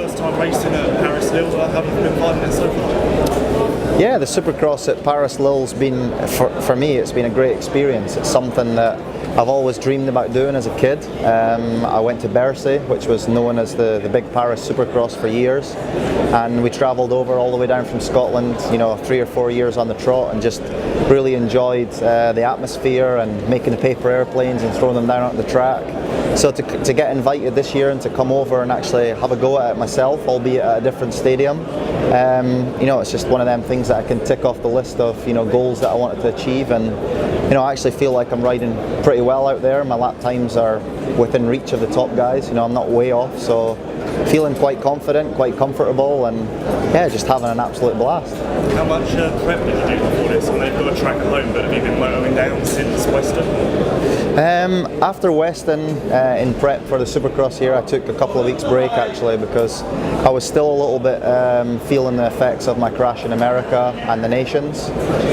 first time racing at Paris Lille. How have you been finding it so far? Yeah, the Supercross at Paris Lille's been, for me, it's been a great experience. It's something that I've always dreamed about doing as a kid. I went to Bercy, which was known as the big Paris Supercross for years, and we travelled over all the way down from Scotland, 3 or 4 years on the trot, and just really enjoyed the atmosphere and making the paper airplanes and throwing them down onto the track. So to get invited this year and to come over and actually have a go at it myself, albeit at a different stadium, it's just one of them things that I can tick off the list of goals that I wanted to achieve. And I actually feel like I'm riding pretty well out there. My lap times are within reach of the top guys. I'm not way off, so feeling quite confident, quite comfortable, and just having an absolute blast. How much prep did you do before this? I know you've got a track at home, but have you been motoring down since Western? After Western, in prep for the Supercross here, I took a couple of weeks break actually, because I was still a little bit feeling the effects of my crash in America and the Nations.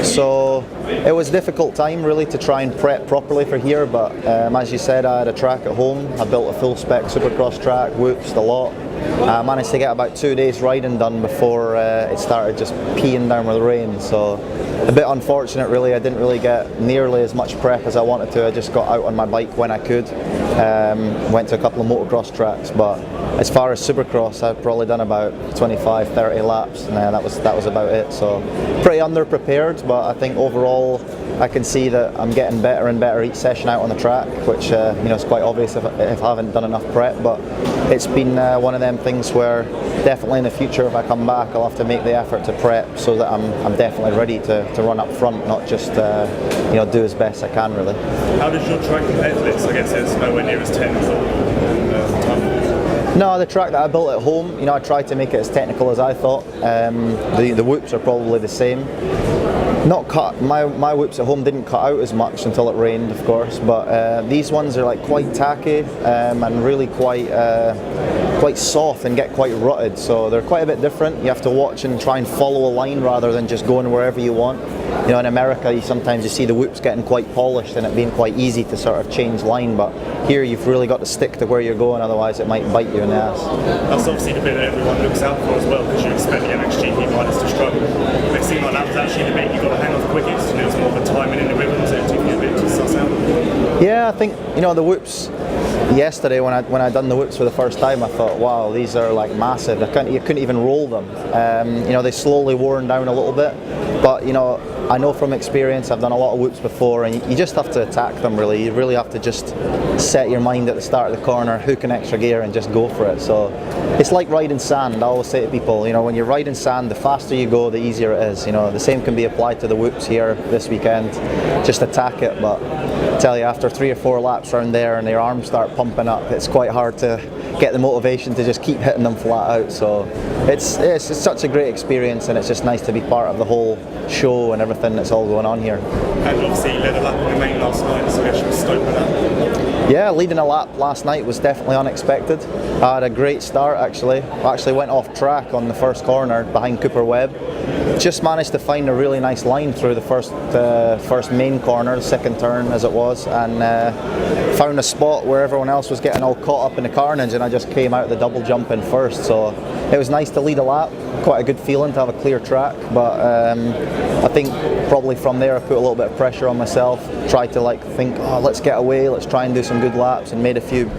So it was a difficult time really to try and prep properly for here, but as you said, I had a track at home. I built a full spec Supercross track, whoops, the lot. I managed to get about 2 days riding done before it started just peeing down with rain, so a bit unfortunate really. I didn't really get nearly as much prep as I wanted to. I just got out on my bike when I could, went to a couple of motocross tracks, but as far as Supercross, I've probably done about 25-30 laps, and that was about it. So pretty underprepared, but I think overall I can see that I'm getting better and better each session out on the track, which is quite obvious if I haven't done enough prep. But it's been one of them things where definitely in the future, if I come back, I'll have to make the effort to prep so that I'm definitely ready to run up front, not just do as best I can really. How does your track compare to this? I guess it's nowhere near as technical. No, the track that I built at home, I tried to make it as technical as I thought. The whoops are probably the same. Not cut. My whoops at home didn't cut out as much until it rained, of course. But these ones are like quite tacky and really quite soft and get quite rutted. So they're quite a bit different. You have to watch and try and follow a line rather than just going wherever you want. In America, sometimes you see the whoops getting quite polished and it being quite easy to sort of change line. But here, you've really got to stick to where you're going, otherwise it might bite you in the ass. That's obviously the bit that everyone looks out for as well, because you expect the MXGP riders to struggle. But it seemed like that was actually the bit you got to hang on the quickest, and it was more of a timing in the rhythms that took you a bit to suss out. Yeah, I think the whoops. Yesterday, when I done the whoops for the first time, I thought, wow, these are like massive. You couldn't even roll them. They slowly worn down a little bit, but I know from experience, I've done a lot of whoops before, and you just have to attack them really. You really have to just set your mind at the start of the corner, hook an extra gear and just go for it. So it's like riding sand. I always say to people, when you're riding sand, the faster you go, the easier it is. The same can be applied to the whoops here this weekend. Just attack it, but I tell you, after 3 or 4 laps around there and your arms start pumping up, it's quite hard to get the motivation to just keep hitting them flat out. So it's such a great experience, and it's just nice to be part of the whole show and everything that's all going on here. And obviously you led a lap in the main last night, so I guess you were stoked with that. Yeah, leading a lap last night was definitely unexpected. I had a great start actually. I actually went off track on the first corner behind Cooper Webb. Just managed to find a really nice line through the first main corner, the second turn as it was, and found a spot where everyone else was getting all caught up in the carnage, and I just came out the double jump in first. So it was nice to lead a lap. Quite a good feeling to have a clear track, but I think probably from there I put a little bit of pressure on myself. Tried to think, let's get away, let's try and do some good laps, and made a few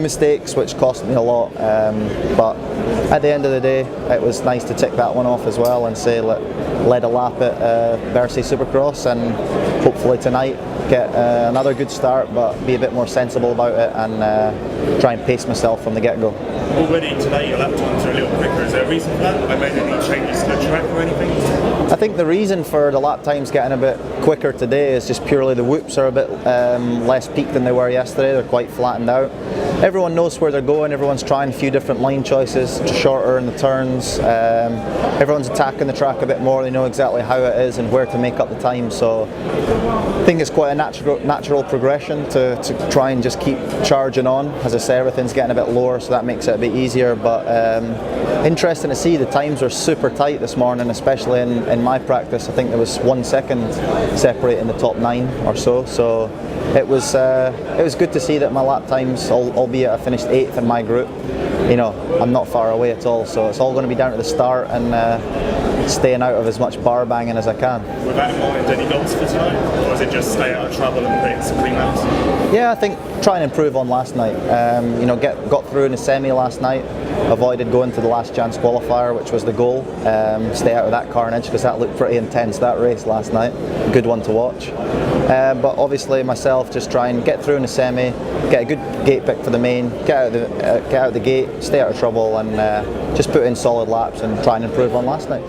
mistakes which cost me a lot. But at the end of the day, it was nice to tick that one off as well and say led a lap at Bercy Supercross, and hopefully tonight get another good start, but be a bit more sensible about it and try and pace myself from the get-go. Already today your lap times are a little quicker. Is there a reason for that? Have I made any changes to the track or anything? I think the reason for the lap times getting a bit quicker today is just purely the whoops are a bit less peaked than they were yesterday. They're quite flattened out. Everyone knows where they're going. Everyone's trying a few different line choices, shorter in the turns. Everyone's attacking the track a bit more. They know exactly how it is and where to make up the time. So I think it's quite a natural progression to try and just keep charging on. As I say, everything's getting a bit lower, so that makes it a bit easier. But interesting to see the times were super tight this morning, especially in my practice. I think there was 1 second separating the top 9 or so. So it was good to see that my lap times, albeit I finished 8th in my group, you know, I'm not far away at all. So it's all going to be down to the start and staying out of as much bar banging as I can. With that in mind, any goals for tonight? Or is it just stay out of trouble and create some clean laps? Yeah, I think try and improve on last night. You know, got through in the semi last night, avoided going to the last chance qualifier, which was the goal. Stay out of that carnage because that looked pretty intense, that race last night. Good one to watch. But obviously myself, just try and get through in the semi, get a good gate pick for the main, get out of the gate, stay out of trouble, and just put in solid laps and try and improve on last night.